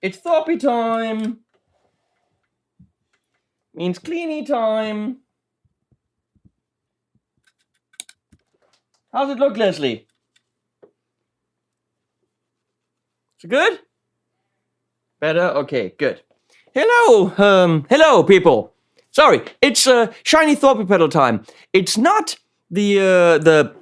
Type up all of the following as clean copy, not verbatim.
It's Thorpy time. Means cleany time. How's it look, Leslie? Is it good? Better? Okay, good. Hello, people. Sorry, it's shiny Thorpy pedal time. It's not the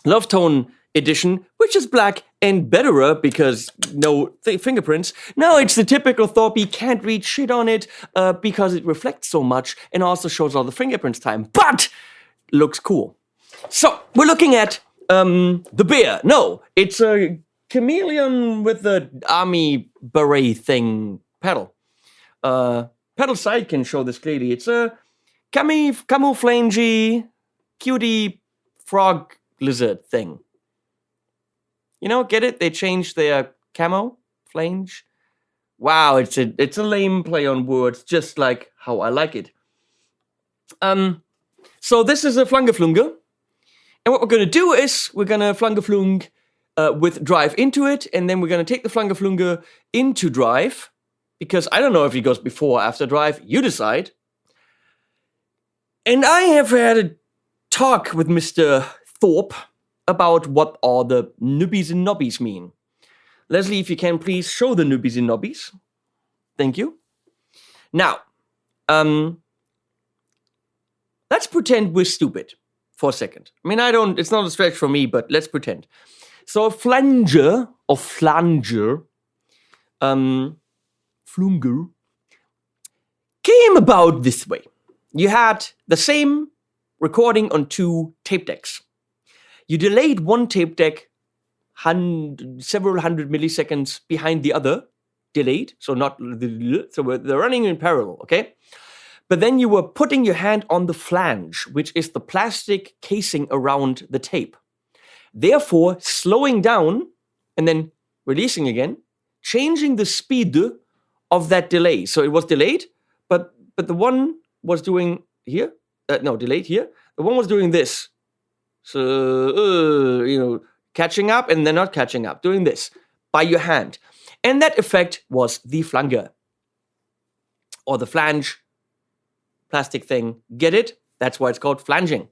Love Tone edition, which is black and betterer because no fingerprints. No, it's the typical Thorpy, can't read shit on it because it reflects so much and also shows all the fingerprints time, but looks cool. So, we're looking at the bear. No, it's a chameleon with the army beret thing pedal. Pedal side can show this clearly. It's a Camoflange cutie frog lizard thing. You know, get it? They changed their camo flange. Wow, it's a lame play on words, just like how I like it. So this is a Flanger. And what we're gonna do is we're gonna Flanger with drive into it, and then we're gonna take the Flanger into drive, because I don't know if he goes before or after drive, you decide. And I have had a talk with Mr. Thorpe about what all the nubbies and nobbies mean. Leslie, if you can please show the nubbies and nobbies. Thank you. Now, let's pretend we're stupid for a second. I mean, it's not a stretch for me, but let's pretend. So a flanger, flanger, came about this way. You had the same recording on 2 tape decks. You delayed one tape deck several hundred milliseconds behind the other, delayed, so they're running in parallel, okay? But then you were putting your hand on the flange, which is the plastic casing around the tape. Therefore, slowing down and then releasing again, changing the speed of that delay. So it was delayed, but the one was doing here. Delayed here. The one was doing this. So, catching up and then not catching up, doing this by your hand. And that effect was the flanger. Or the flange plastic thing. Get it? That's why it's called flanging.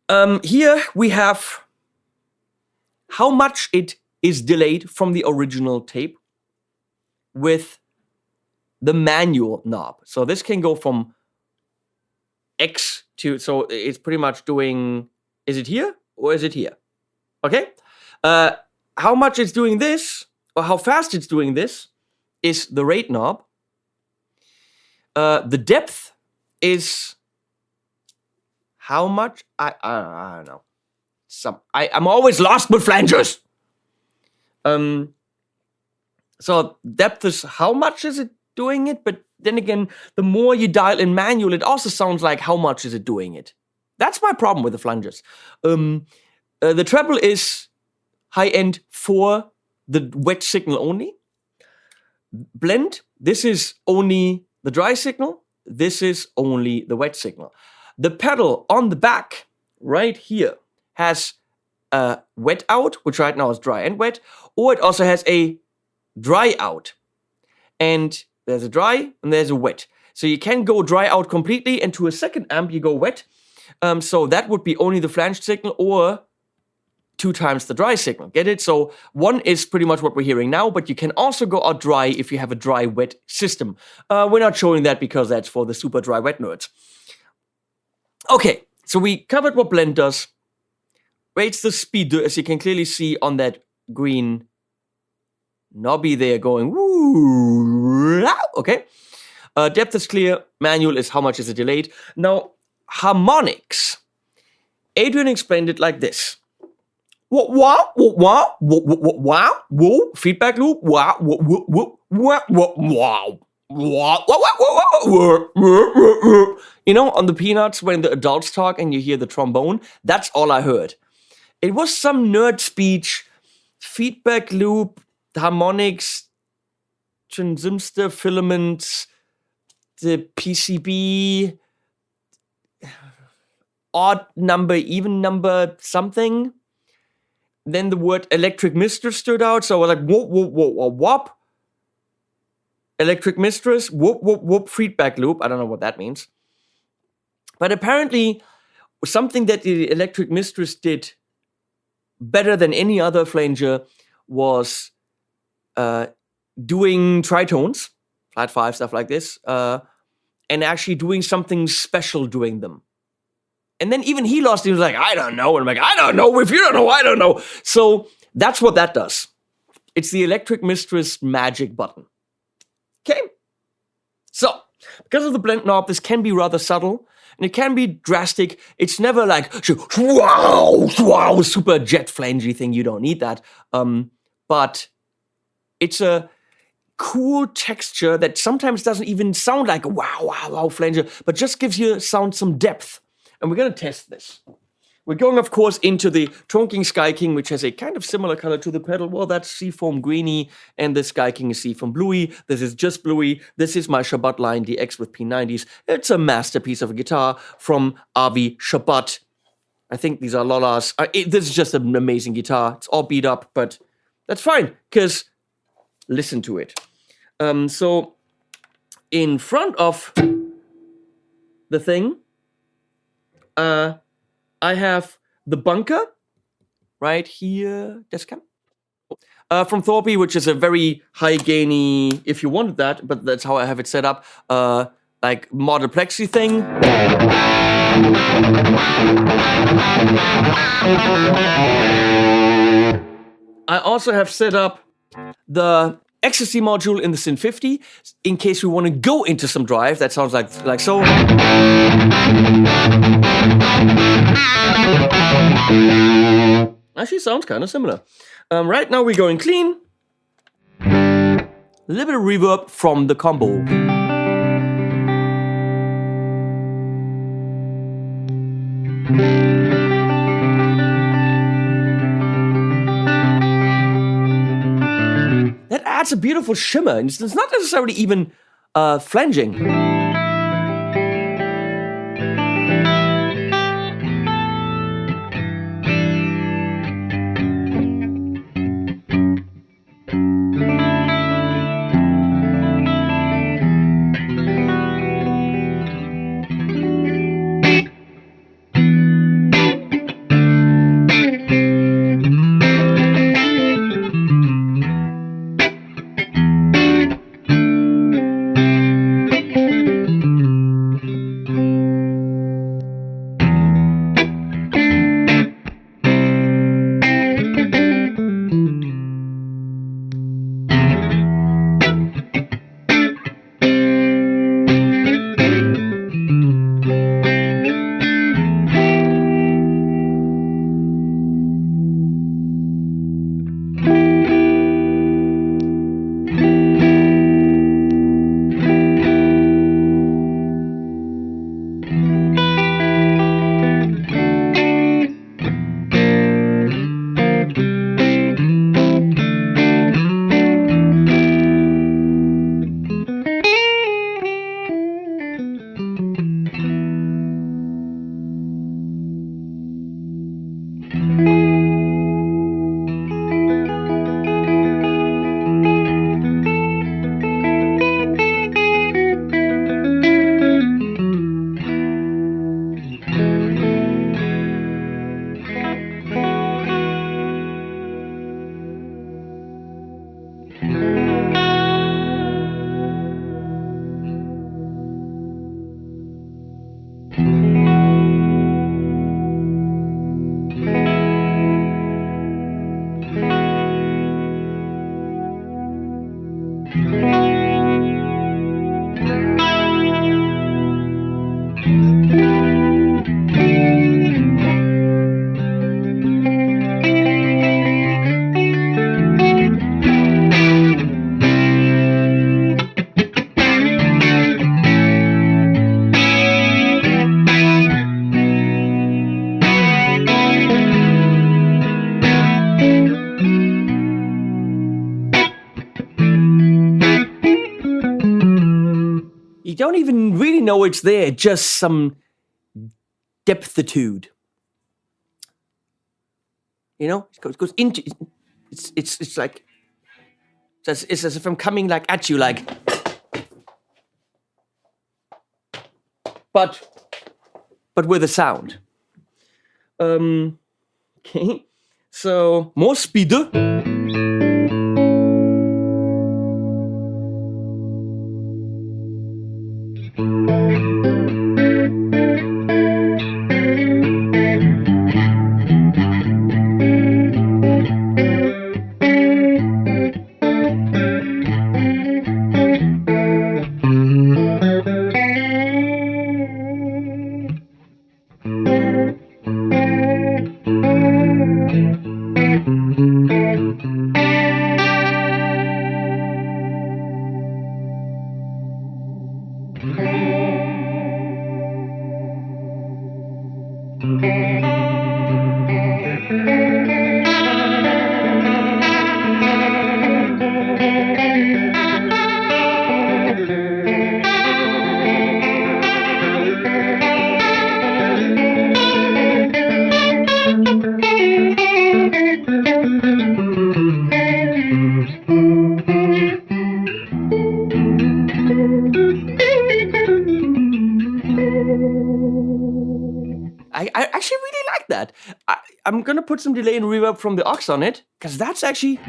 Here we have how much it is delayed from the original tape with the manual knob. So this can go from X to, so it's pretty much doing, is it here or is it here? Okay? How much it's doing this, or how fast it's doing this, is the rate knob. The depth is how much? I don't know. I'm always lost with flangers. So depth is how much is it doing it, but then again, the more you dial in manual, it also sounds like how much is it doing it. That's my problem with the flangers. The treble is high end for the wet signal only. Blend, this is only the dry signal. This is only the wet signal. The pedal on the back, right here, has a wet out, which right now is dry and wet, or it also has a dry out. And there's a dry and there's a wet. So you can go dry out completely, and to a second amp you go wet. So that would be only the flange signal or 2 times the dry signal. Get it? So 1 is pretty much what we're hearing now, but you can also go out dry if you have a dry wet system. We're not showing that because that's for the super dry wet nerds. Okay, so we covered what blend does. Rates the speed, as you can clearly see on that green knobby there going woo. Okay. Depth is clear. Manual is how much is it delayed. Now, harmonics. Adrian explained it like this. Wow, wow, wow, wow, feedback loop, wow, wow, wow, wow. You know, on the Peanuts, when the adults talk and you hear the trombone, that's all I heard. It was some nerd speech, feedback loop, harmonics, transistor filaments, the PCB, odd number, even number, something. then the word electric mistress stood out. So I was like, whoop, whoop, whoop, whoop, whoop. Electric mistress, whoop, whoop, whoop, feedback loop. I don't know what that means. But apparently, something that the electric mistress did better than any other flanger was doing tritones, flat 5, stuff like this, and actually doing something special doing them. And then even he lost. He was like, I don't know. And I'm like, I don't know. If you don't know, I don't know. So that's what that does. It's the electric mistress magic button. Okay. So because of the blend knob, this can be rather subtle and it can be drastic. It's never like, wow, super jet flangey thing. You don't need that. But it's a cool texture that sometimes doesn't even sound like a wow flanger, but just gives your sound some depth. And we're going to test this. We're going, of course, into the Tonking Sky King, which has a kind of similar color to the pedal. Well, that's Seafoam Greeny, and the Sky King is Seafoam Bluey. This is just Bluey. This is my Shabbat line DX with P90s. It's a masterpiece of a guitar from Avi Shabbat. I think these are Lola's. This is just an amazing guitar. It's all beat up, but that's fine, because listen to it. So in front of the thing, I have the bunker right here. Descam from Thorpy, which is a very high gainy, if you wanted that, but that's how I have it set up. Like model plexi thing. I also have set up the ecstasy module in the Syn 50 in case we want to go into some drive. That sounds like so. Actually sounds kind of similar. Right now we're going clean. A little bit of reverb from the combo. That adds a beautiful shimmer, and it's not necessarily even flanging. You don't even really know it's there, just some depthitude. You know, it goes into. It's like. It's as if I'm coming like at you, like. But with a sound. Okay. So more speed. I actually really like that. I'm gonna put some delay and reverb from the aux on it, because that's actually.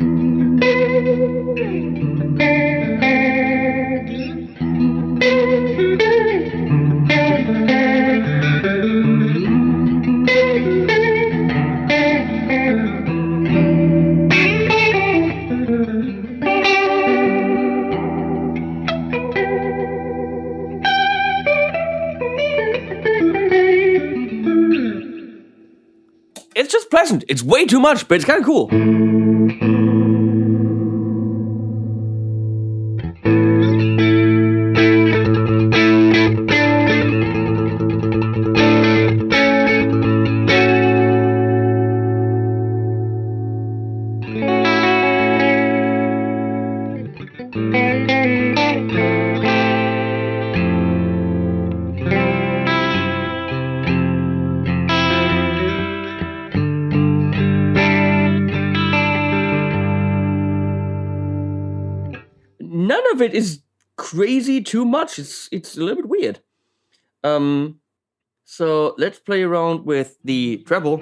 It's just pleasant. It's way too much, but it's kind of cool. None of it is crazy too much. It's a little bit weird. So let's play around with the treble.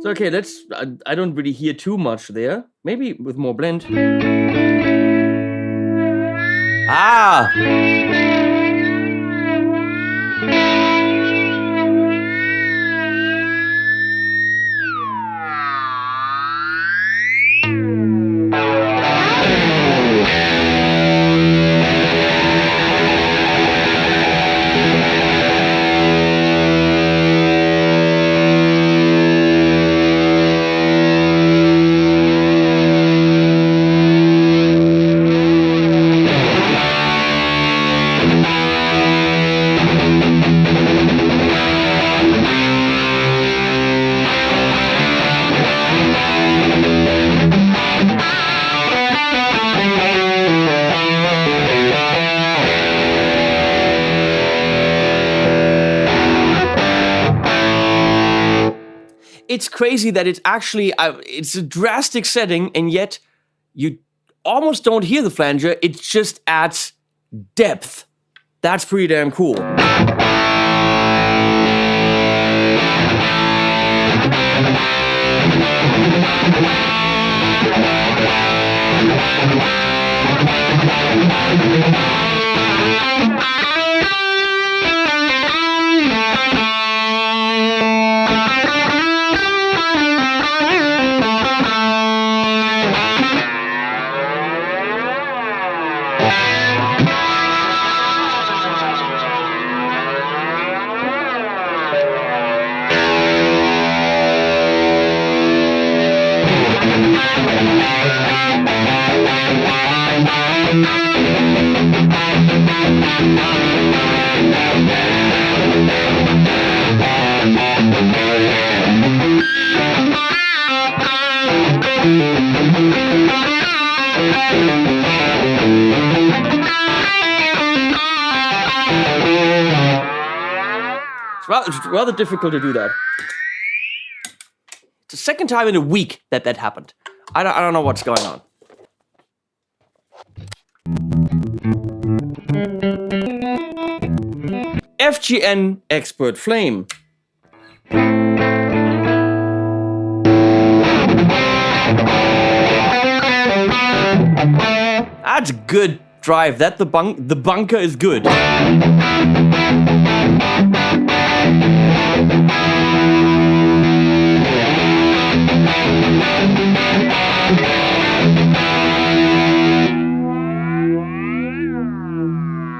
So okay, I don't really hear too much there. Maybe with more blend. Ah! It's crazy that it's actually, it's a drastic setting, and yet you almost don't hear the flanger. It just adds depth. That's pretty damn cool. It's rather difficult to do that. It's the second time in a week that happened. I don't know what's going on. FGN Expert Flame. That's good drive. The bunker is good.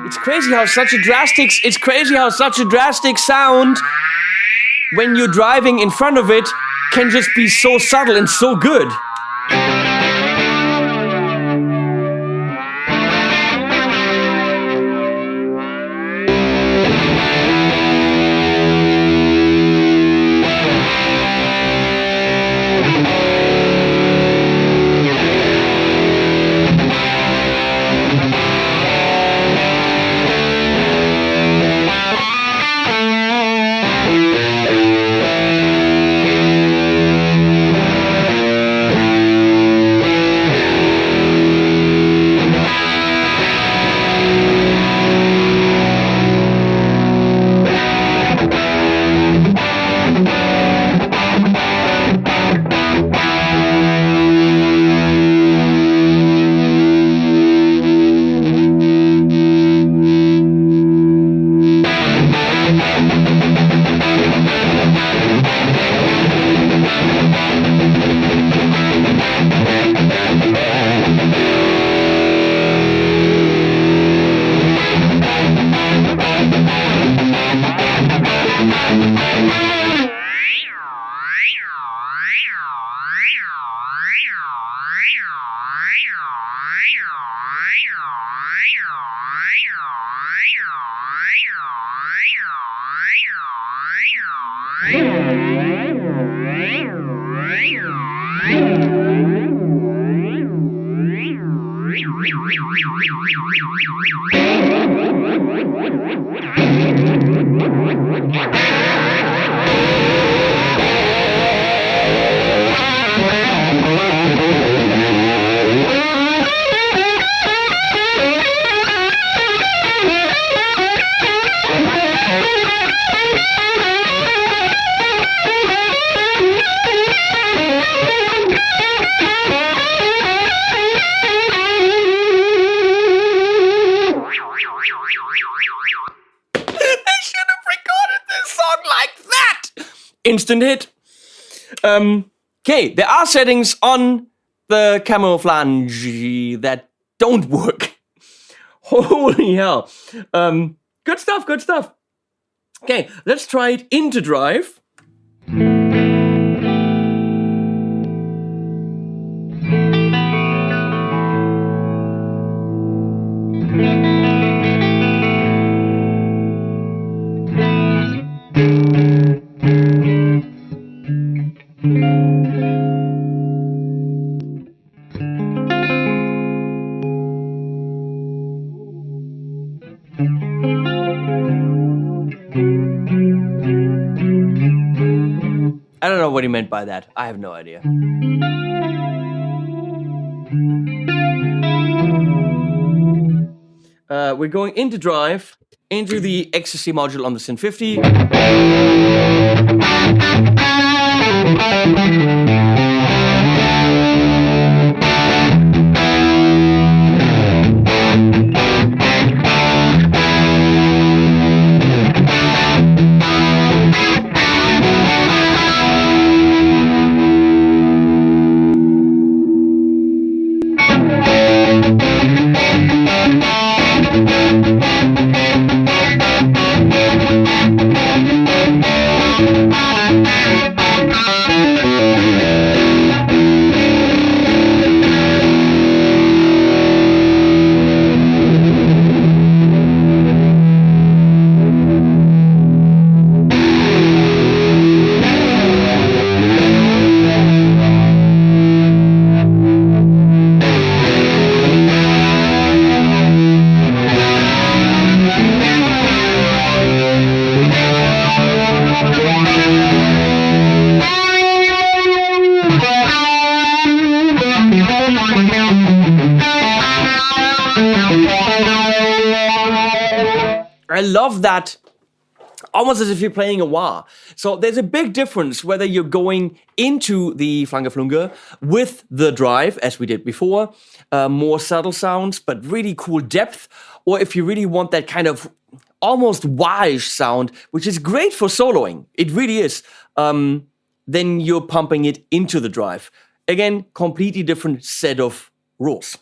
It's crazy how such a drastic sound, when you're driving in front of it, can just be so subtle and so good. Instant hit. Okay, there are settings on the Camoflange that don't work. Holy hell. Good stuff. Okay, let's try it into drive. I don't know what he meant by that. I have no idea. We're going into drive, into the ecstasy module on the Syn 50. love that, almost as if you're playing a wah. So there's a big difference whether you're going into the Flanger with the drive, as we did before, more subtle sounds, but really cool depth, or if you really want that kind of almost wah-ish sound, which is great for soloing. It really is. Then you're pumping it into the drive. Again, completely different set of rules.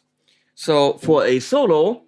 So for a solo,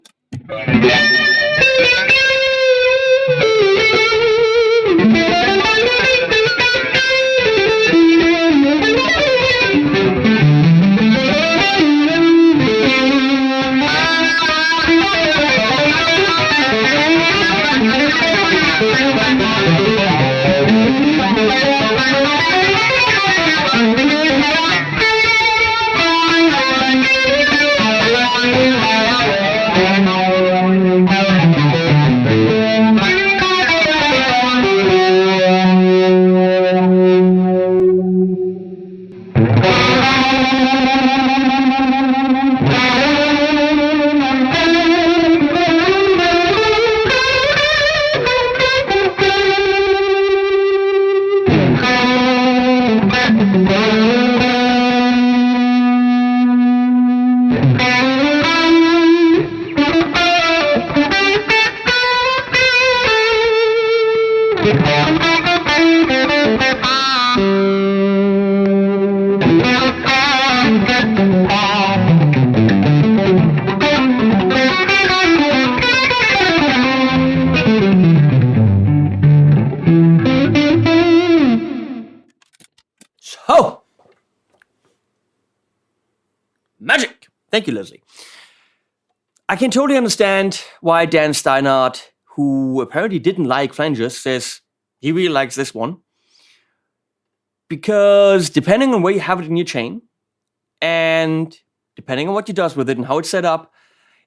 oh, magic. Thank you, Leslie. I can totally understand why Dan Steinhardt, who apparently didn't like flangers, says he really likes this one. Because depending on where you have it in your chain, and depending on what you does with it and how it's set up,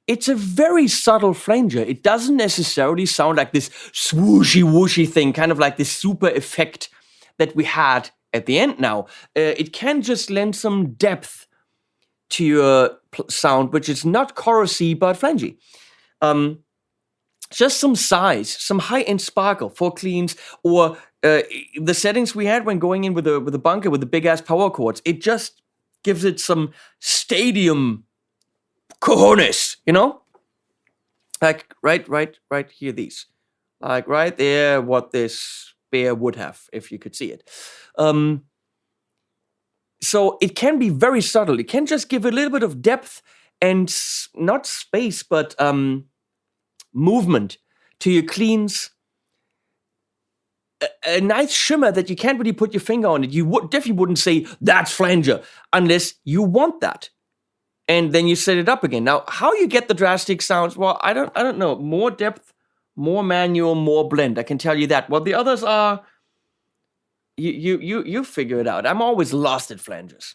it's a very subtle flanger. It doesn't necessarily sound like this swooshy whooshy thing, kind of like this super effect that we had at the end now. It can just lend some depth to your sound, which is not chorusy, but flangy. Just some size, some high-end sparkle for cleans, or the settings we had when going in with a bunker with the big-ass power chords. It just gives it some stadium cojones, you know? Like right here, these. Like right there, what this bear would have, if you could see it. So it can be very subtle. It can just give a little bit of depth and not space, but movement to your cleans. A nice shimmer that you can't really put your finger on it. You definitely wouldn't say that's flanger unless you want that. And then you set it up again. Now, how you get the drastic sounds? Well, I don't know. More depth, more manual, more blend. I can tell you that. Well, the others are. You figure it out. I'm always lost at flangers.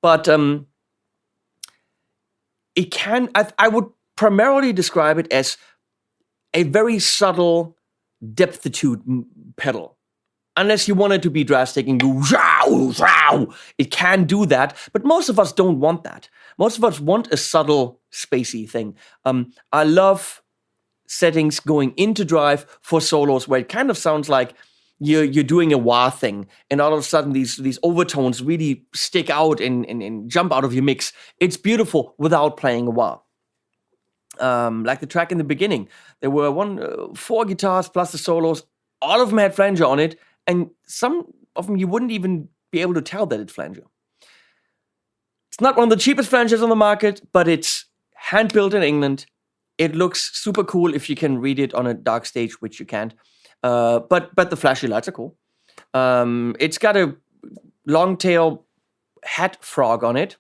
But it can. I would primarily describe it as a very subtle depthitude pedal. Unless you want it to be drastic and go, zow, zow. It can do that, but most of us don't want that. Most of us want a subtle, spacey thing. I love settings going into drive for solos where it kind of sounds like you're doing a wah thing, and all of a sudden these overtones really stick out and jump out of your mix. It's beautiful without playing a wah. Like the track in the beginning, there were 4 guitars plus the solos. All of them had flanger on it, and some of them you wouldn't even be able to tell that it's flanger. It's not one of the cheapest flangers on the market, but it's hand-built in England. It looks super cool if you can read it on a dark stage, which you can't. But the flashy lights are cool. It's got a long tail hat frog on it.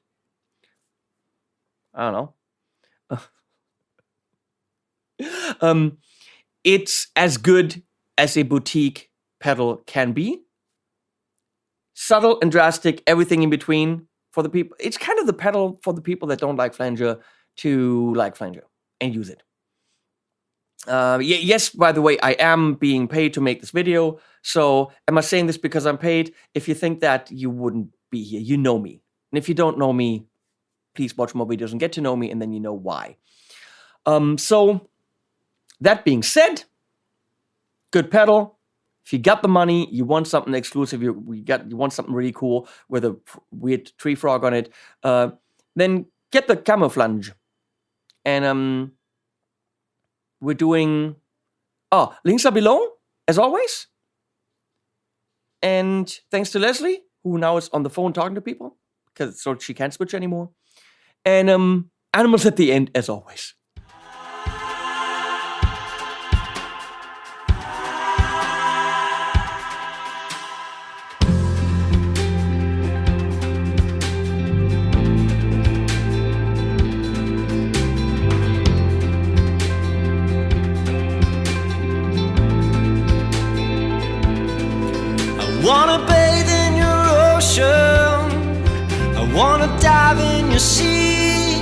I don't know. It's as good as a boutique pedal can be. Subtle and drastic, everything in between for the people. It's kind of the pedal for the people that don't like flanger to like flanger and use it. Yes, by the way, I am being paid to make this video. So am I saying this because I'm paid? If you think that, you wouldn't be here. You know me. And if you don't know me, please watch more videos and get to know me, and then you know why. So That being said, good pedal. If you got the money, you want something exclusive, you want something really cool with a weird tree frog on it, then get the Camoflange. And we're doing... Oh, links are below, as always. And thanks to Leslie, who now is on the phone talking to people, so she can't switch anymore. And animals at the end, as always. I wanna bathe in your ocean, I wanna dive in your sea.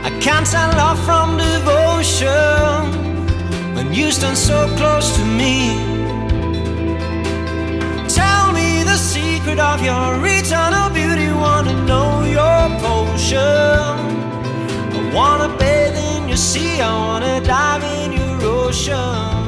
I can't tell love from devotion when you stand so close to me. Tell me the secret of your eternal beauty, wanna know your potion. I wanna bathe in your sea, I wanna dive in your ocean.